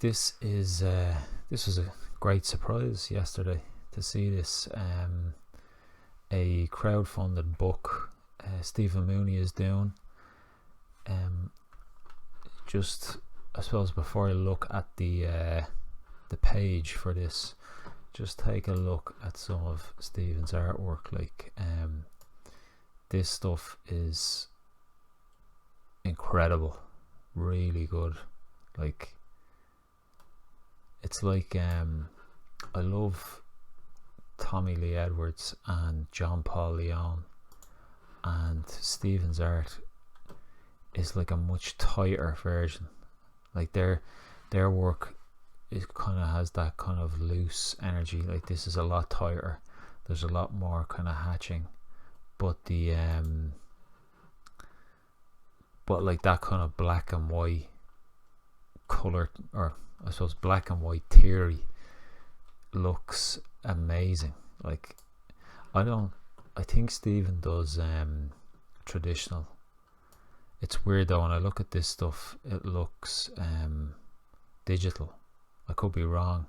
this was a great surprise yesterday to see this. A crowdfunded book Stephen Mooney is doing. Just, I suppose, before I look at the page for this, just take a look at some of Stephen's artwork. Like, this stuff is incredible, really good. Like, it's like I love Tommy Lee Edwards and John Paul Leon, and Stephen's art is like a much tighter version. Like their work, it kind of has that kind of loose energy. Like, this is a lot tighter. There's a lot more kind of hatching, but the but like that kind of black and white color, or I suppose black and white theory, looks amazing. Like, I think Stephen does traditional. It's weird though, when I look at this stuff, it looks digital. I could be wrong.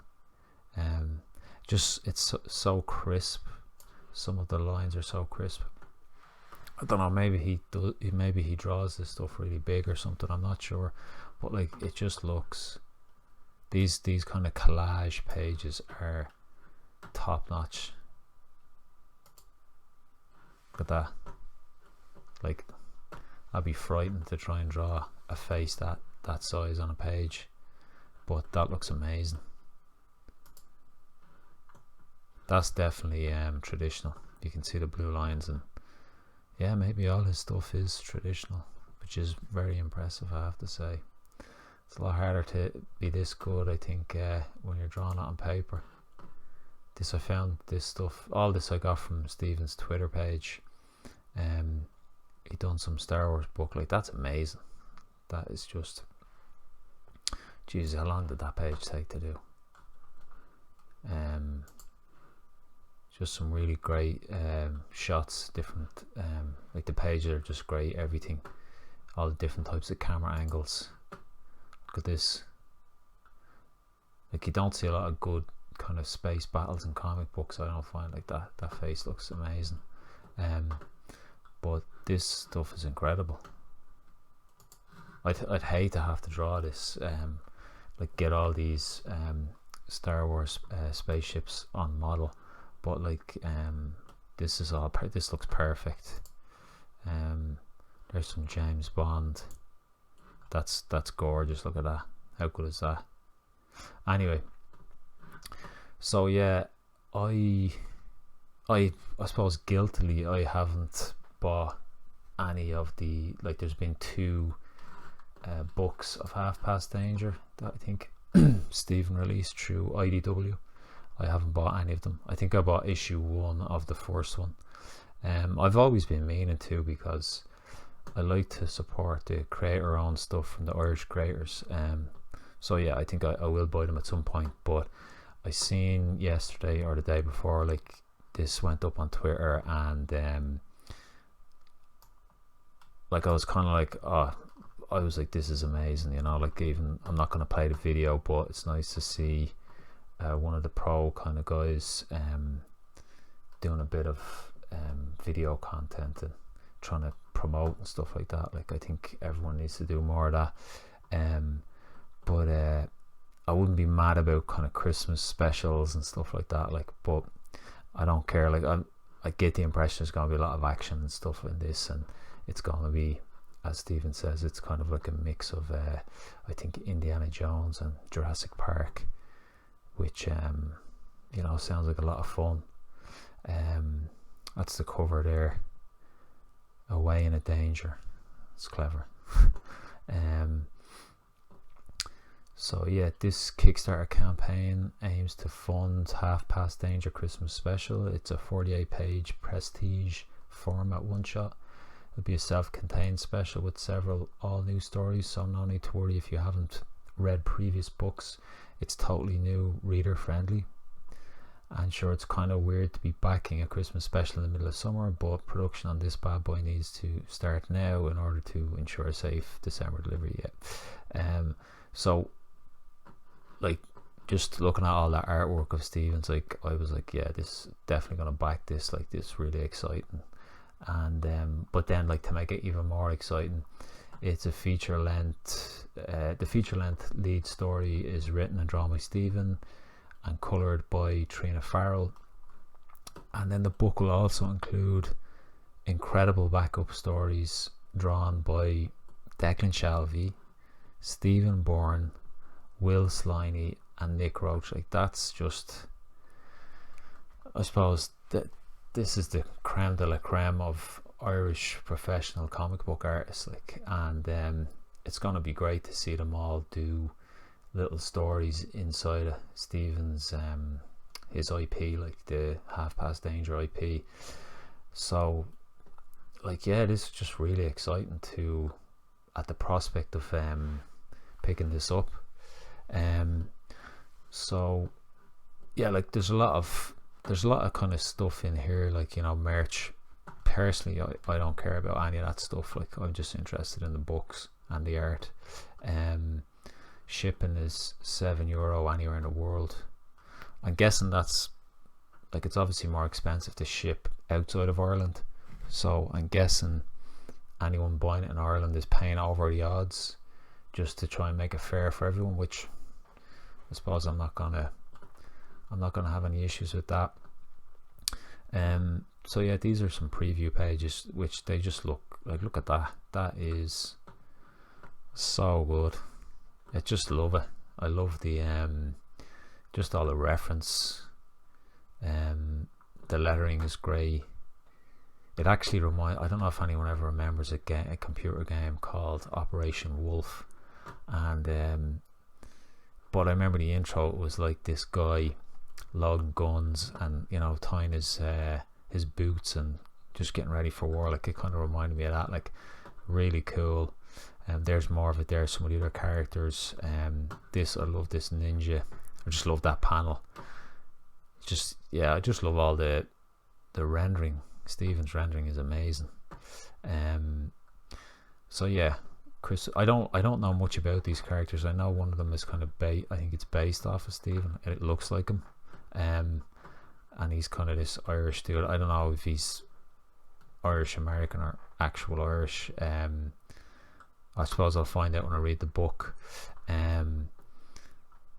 Just, it's so crisp. Some of the lines are so crisp. I don't know, maybe he draws this stuff really big or something, I'm not sure, but like, it just looks, these kind of collage pages are top notch. Look at that. Like, I'd be frightened to try and draw a face that size on a page, but that looks amazing. That's definitely traditional. You can see the blue lines, and yeah, maybe all his stuff is traditional, which is very impressive, I have to say. It's a lot harder to be this good, I think, when you're drawing it on paper. I found this stuff, all this I got from Stephen's Twitter page. He done some Star Wars book. Like, that's amazing. That is just, Jesus, how long did that page take to do? Just some really great shots, different, like the pages are just great, everything, all the different types of camera angles. Look at this. Like, you don't see a lot of good kind of space battles in comic books, I don't find. Like, that face looks amazing. But this stuff is incredible. I'd hate to have to draw this, like get all these Star Wars spaceships on model, but like this looks perfect. There's some James Bond. That's gorgeous. Look at that. How good is that? Anyway, so yeah, I suppose guiltily I haven't bought any of the, like, there's been two books of Half Past Danger that I think Stephen released through IDW. I haven't bought any of them. I think I bought issue 1 of the first one. I've always been meaning to, because I like to support the creator owned stuff from the Irish creators. So yeah, I think I will buy them at some point. But I seen yesterday or the day before, like, this went up on Twitter, and like, I was kind of like, I was like, this is amazing, you know. Like, even, I'm not going to play the video, but it's nice to see one of the pro kind of guys doing a bit of video content and trying to promote and stuff like that. Like, I think everyone needs to do more of that. But I wouldn't be mad about kind of Christmas specials and stuff like that. Like, but I don't care. Like, I get the impression there's going to be a lot of action and stuff in this, and it's going to be, as Stephen says, it's kind of like a mix of I think Indiana Jones and Jurassic Park, which you know, sounds like a lot of fun. That's the cover there. Away in a Danger. It's clever. So yeah, this Kickstarter campaign aims to fund Half Past Danger Christmas Special. It's a 48-page prestige format one-shot. It'll be a self-contained special with several all-new stories, so no need to worry if you haven't read previous books. It's totally new, reader-friendly. And sure, it's kind of weird to be backing a Christmas special in the middle of summer, but production on this bad boy needs to start now in order to ensure a safe December delivery. So like just looking at all that artwork of Stevens, like I was like, yeah, this definitely gonna back this. Like this really exciting. And but then like to make it even more exciting, it's a feature length. The feature length lead story is written and drawn by Stephen and coloured by Trina Farrell. And then the book will also include incredible backup stories drawn by Declan Shalvey, Stephen Bourne, Will Sliney, and Nick Roach. Like that's just, I suppose that this is the creme de la creme of Irish professional comic book artists. Like, and it's gonna be great to see them all do little stories inside of Stephen's his IP, like the Half Past Danger IP. So like, yeah, this is just really exciting to at the prospect of picking this up. So yeah, like there's a lot of kind of stuff in here, like, you know, merch. Personally, I don't care about any of that stuff. Like, I'm just interested in the books and the art. Shipping is €7 anywhere in the world. I'm guessing that's like, it's obviously more expensive to ship outside of Ireland, so I'm guessing anyone buying it in Ireland is paying over the odds just to try and make it fair for everyone, which I suppose I'm not gonna have any issues with that. So yeah, these are some preview pages, which they just look at that is so good. I just love it. I love the just all the reference. The lettering is great. It actually I don't know if anyone ever remembers a computer game called Operation Wolf, and but I remember the intro. It was like this guy loading guns and, you know, tying his boots and just getting ready for war. Like, it kind of reminded me of that. Like, really cool. There's more of it there. Some of the other characters. I love this ninja. I just love that panel. I just love all the rendering. Stephen's rendering is amazing. So yeah, Chris, I don't know much about these characters. I know one of them is kind of I think it's based off of Stephen. It looks like him. And he's kind of this Irish dude. I don't know if he's Irish American or actual Irish. I suppose I'll find out when I read the book.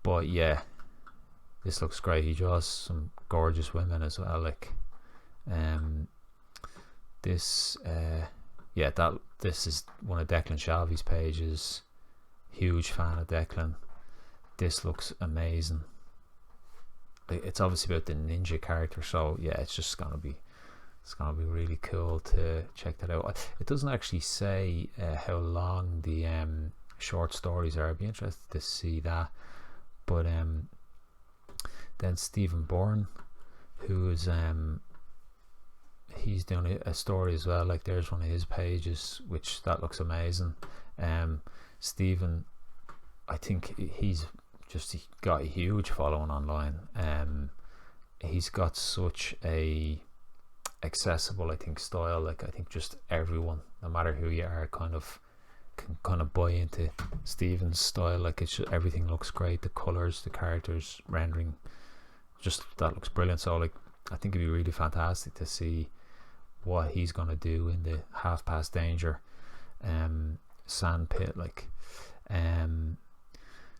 But yeah, this looks great. He draws some gorgeous women as well. Like, this is one of Declan Shalvey's pages. Huge fan of Declan. This looks amazing. It's obviously about the ninja character, so yeah, it's gonna be really cool to check that out. It doesn't actually say how long the short stories are. I'd be interested to see that. But then Stephen Bourne, who is he's doing a story as well. Like, there's one of his pages, which that looks amazing. Stephen, I think he got a huge following online. He's got such a accessible, I think, style. Like, I think just everyone, no matter who you are, can kind of buy into Stephen's style. Like, it's just, everything looks great. The colors, the characters, rendering, just that looks brilliant. So like, I think it'd be really fantastic to see what he's gonna do in the Half Past Danger sandpit. Like,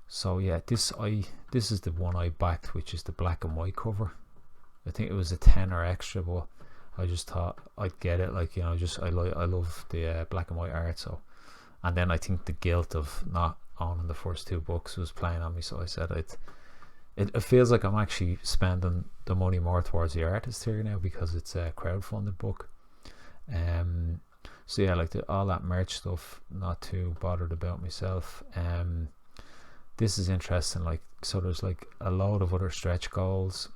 so yeah, this is the one I backed, which is the black and white cover. I think it was a tenner extra, but I just thought I'd get it. Like, you know, just I love the black and white art. So, and then I think the guilt of not owning the first two books was playing on me, so I said it feels like I'm actually spending the money more towards the artist here now, because it's a crowdfunded book. So yeah, like all that merch stuff, not too bothered about myself. This is interesting. Like, so there's like a load of other stretch goals.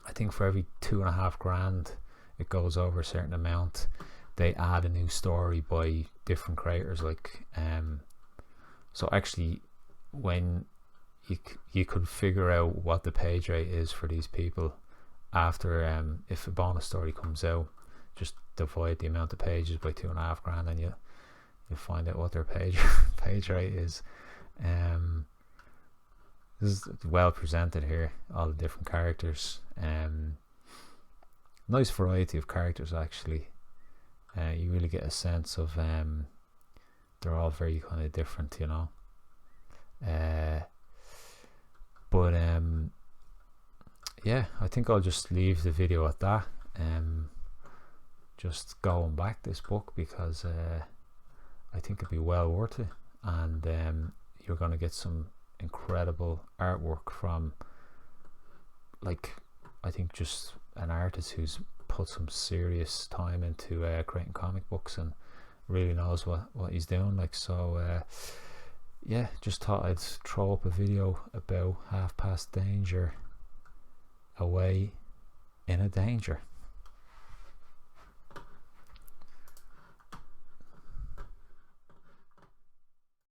I think for every $2,500 it goes over a certain amount, they add a new story by different creators. Like, so actually, when you could figure out what the page rate is for these people after, if a bonus story comes out, just divide the amount of pages by $2,500, and you find out what their page rate is. this is well presented here, all the different characters. Nice variety of characters actually. You really get a sense of they're all very kind of different, you know. But yeah, I think I'll just leave the video at that. Just going back this book, because I think it'd be well worth it, and you're gonna get some incredible artwork from, like, I think just an artist who's put some serious time into creating comic books and really knows what he's doing. Like, so yeah, just thought I'd throw up a video about Half Past Danger, away in a danger.